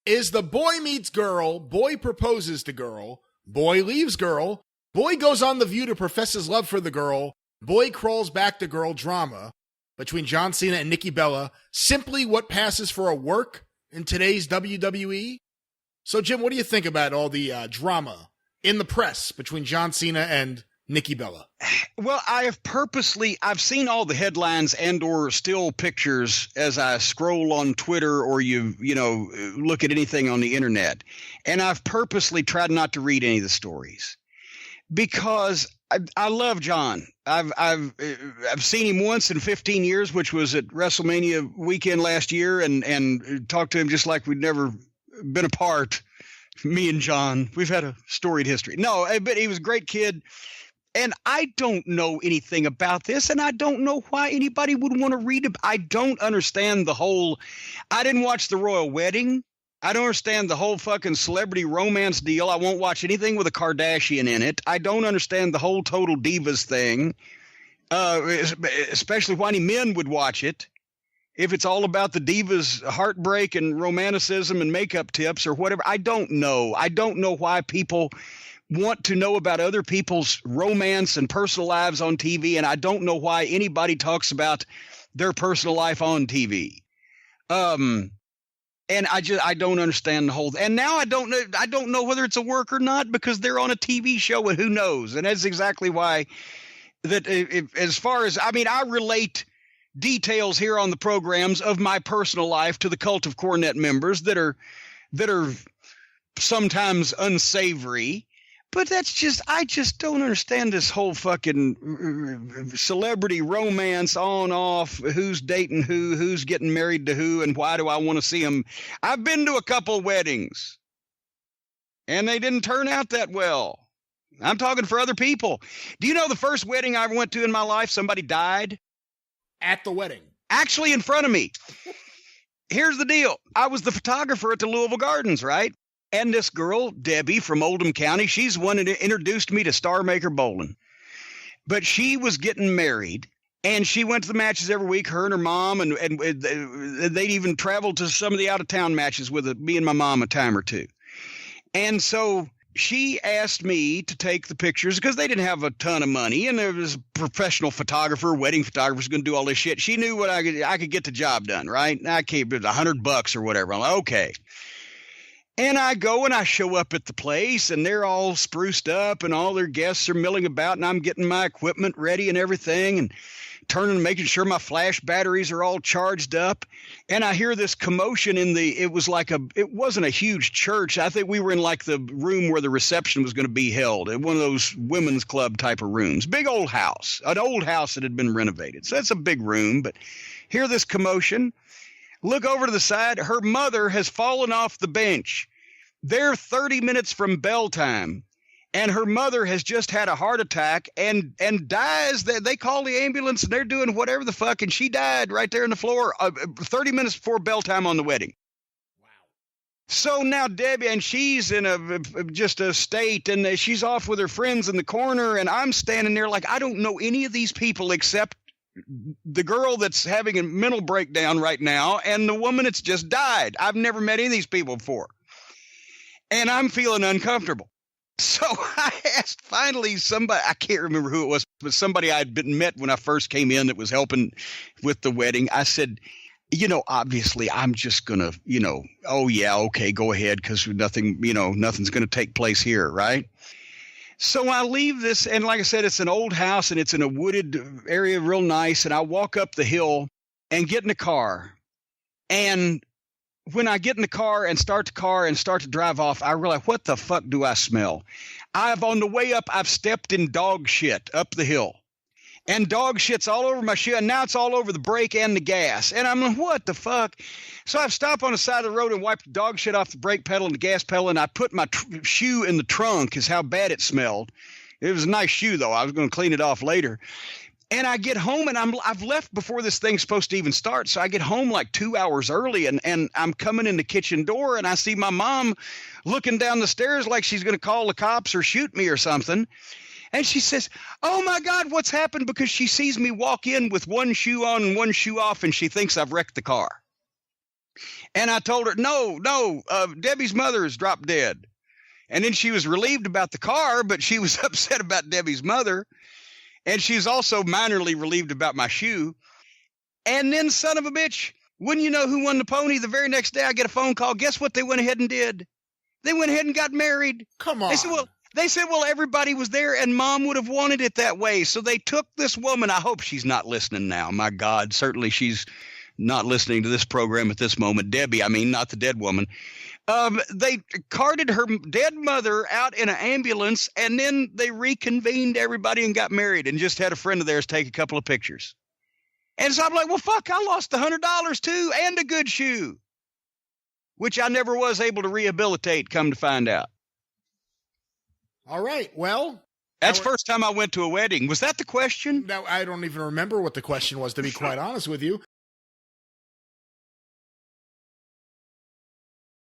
is the boy meets girl, boy proposes to girl, boy leaves girl, boy goes on The View to profess his love for the girl, boy crawls back to girl drama between John Cena and Nikki Bella simply what passes for a work in today's WWE? So, Jim, what do you think about all the drama in the press between John Cena and Nikki Bella? Well, I've seen all the headlines and or still pictures as I scroll on Twitter or you look at anything on the internet. And I've purposely tried not to read any of the stories because I love John. I've seen him once in 15 years, which was at WrestleMania weekend last year, and talked to him just like we'd never been apart. Me and John, we've had a storied history. No, but he was a great kid. And I don't know anything about this, and I don't know why anybody would want to read it. I don't understand I didn't watch the royal wedding. I don't understand the whole fucking celebrity romance deal. I won't watch anything with a Kardashian in it. I don't understand the whole Total Divas thing, especially why any men would watch it. If it's all about the divas' heartbreak and romanticism and makeup tips or whatever, I don't know. I don't know why people want to know about other people's romance and personal lives on TV, and I don't know why anybody talks about their personal life on TV. And I don't understand the whole. And now I don't know whether it's a work or not because they're on a TV show, and who knows? And that's exactly why as far as I relate details here on the programs of my personal life to the Cult of Cornette members that are sometimes unsavory. But I just don't understand this whole fucking celebrity romance on off, who's dating who's getting married to who, and why do I want to see them? I've been to a couple weddings, and they didn't turn out that well. I'm talking for other people. Do you know the first wedding I ever went to in my life, somebody died? At the wedding? Actually in front of me. Here's the deal. I was the photographer at the Louisville Gardens, right? And this girl, Debbie from Oldham County, she's the one that introduced me to Star Maker Bowling. But she was getting married, and she went to the matches every week, her and her mom, and they'd even traveled to some of the out-of-town matches with me and my mom a time or two. And so she asked me to take the pictures because they didn't have a ton of money, and there was a professional photographer, wedding photographer, was going to do all this shit. She knew what I could get the job done, right? I came it was $100 or whatever. I'm like, okay. And I go and I show up at the place, and they're all spruced up, and all their guests are milling about, and I'm getting my equipment ready and everything, and making sure my flash batteries are all charged up. And I hear this commotion it wasn't a huge church. I think we were in like the room where the reception was going to be held, in one of those women's club type of rooms. Big old house, an old house that had been renovated. So that's a big room, but hear this commotion. Look over to the side. Her mother has fallen off the bench. They're 30 minutes from bell time, and her mother has just had a heart attack and dies. They call the ambulance, and they're doing whatever the fuck, and she died right there on the floor 30 minutes before bell time on the wedding. Wow. So now Debbie, and she's in just a state, and she's off with her friends in the corner, and I'm standing there like I don't know any of these people except the girl that's having a mental breakdown right now and the woman that's just died. I've never met any of these people before. And I'm feeling uncomfortable. So I asked finally somebody, I can't remember who it was, but somebody I'd met when I first came in that was helping with the wedding. I said, obviously I'm just going to, oh yeah, okay, go ahead, because nothing's going to take place here, right? So I leave this, and like I said, it's an old house, and it's in a wooded area, real nice, and I walk up the hill and get in the car. And when I get in the car and start to drive off, I realize, what the fuck do I smell? On the way up, I've stepped in dog shit up the hill. And dog shit's all over my shoe, and now it's all over the brake and the gas. And I'm like, what the fuck? So I've stopped on the side of the road and wiped the dog shit off the brake pedal and the gas pedal, and I put my shoe in the trunk, is how bad it smelled. It was a nice shoe, though. I was going to clean it off later. And I get home, and I've left before this thing's supposed to even start. So I get home like 2 hours early, and I'm coming in the kitchen door, and I see my mom looking down the stairs like she's going to call the cops or shoot me or something. And she says, oh, my God, what's happened? Because she sees me walk in with one shoe on and one shoe off, and she thinks I've wrecked the car. And I told her, no, Debbie's mother is dropped dead. And then she was relieved about the car, but she was upset about Debbie's mother. And she's also minorly relieved about my shoe. And then, son of a bitch, wouldn't you know who won the pony? The very next day, I get a phone call. Guess what they went ahead and did? They went ahead and got married. Come on. They said, well, everybody was there, and Mom would have wanted it that way. So they took this woman. I hope she's not listening now. My God, certainly she's not listening to this program at this moment. Debbie, I mean, not the dead woman. They carted her dead mother out in an ambulance, and then they reconvened everybody and got married and just had a friend of theirs take a couple of pictures. And so I'm like, well, fuck, I lost $100 too and a good shoe, which I never was able to rehabilitate, come to find out. All right, well. That's first time I went to a wedding. Was that the question? No, I don't even remember what the question was, to be quite honest with you.